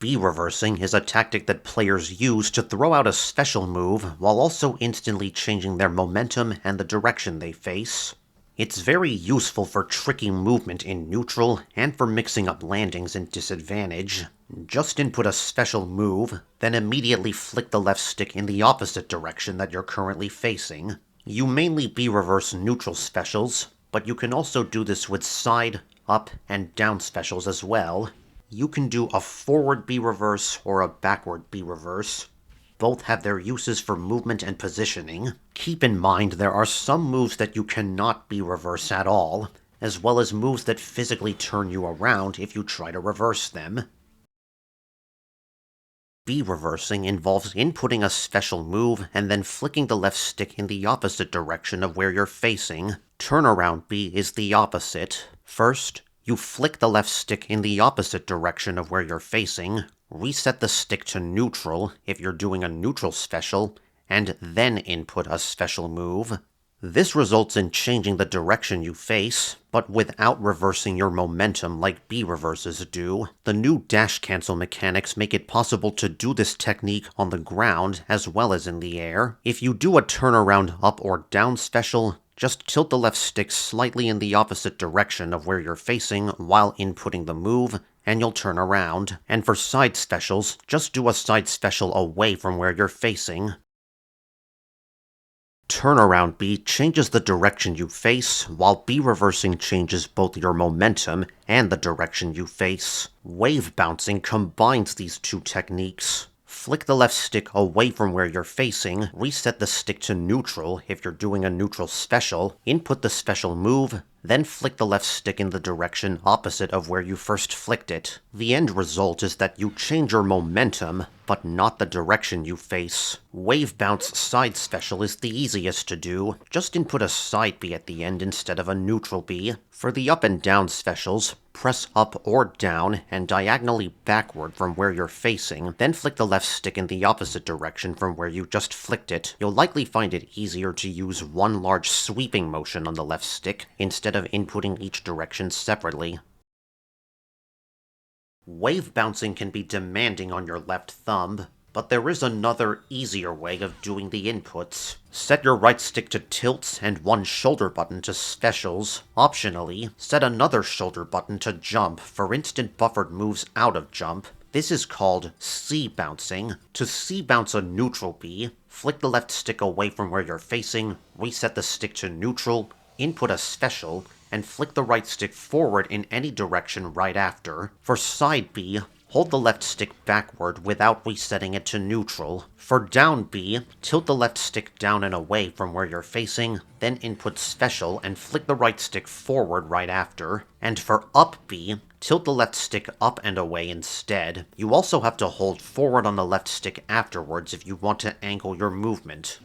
B-reversing is a tactic that players use to throw out a special move while also instantly changing their momentum and the direction they face. It's very useful for tricky movement in neutral and for mixing up landings in disadvantage. Just input a special move, then immediately flick the left stick in the opposite direction that you're currently facing. You mainly B-reverse neutral specials, but you can also do this with side, up, and down specials as well. You can do a forward B-reverse or a backward B-reverse. Both have their uses for movement and positioning. Keep in mind there are some moves that you cannot B-reverse at all, as well as moves that physically turn you around if you try to reverse them. B-reversing involves inputting a special move and then flicking the left stick in the opposite direction of where you're facing. Turnaround B is the opposite. First, you flick the left stick in the opposite direction of where you're facing, reset the stick to neutral if you're doing a neutral special, and then input a special move. This results in changing the direction you face, but without reversing your momentum like B-reverses do. The new dash cancel mechanics make it possible to do this technique on the ground as well as in the air. If you do a turnaround up or down special, just tilt the left stick slightly in the opposite direction of where you're facing while inputting the move, and you'll turn around. And for side specials, just do a side special away from where you're facing. Turnaround B changes the direction you face, while B-reversing changes both your momentum and the direction you face. Wavebouncing combines these two techniques. Flick the left stick away from where you're facing, reset the stick to neutral if you're doing a neutral special, input the special move, then flick the left stick in the direction opposite of where you first flicked it. The end result is that you change your momentum, but not the direction you face. Wavebounce side special is the easiest to do. Just input a side B at the end instead of a neutral B. For the up and down specials, press up or down and diagonally backward from where you're facing, then flick the left stick in the opposite direction from where you just flicked it. You'll likely find it easier to use one large sweeping motion on the left stick instead of inputting each direction separately. Wave bouncing can be demanding on your left thumb, but there is another, easier way of doing the inputs. Set your right stick to tilts and one shoulder button to specials. Optionally, set another shoulder button to jump for instant buffered moves out of jump. This is called C-bouncing. To C-bounce a neutral B, flick the left stick away from where you're facing, reset the stick to neutral, input a special, and flick the right stick forward in any direction right after. For side B, hold the left stick backward without resetting it to neutral. For down B, tilt the left stick down and away from where you're facing, then input special and flick the right stick forward right after. And for up B, tilt the left stick up and away instead. You also have to hold forward on the left stick afterwards if you want to angle your movement.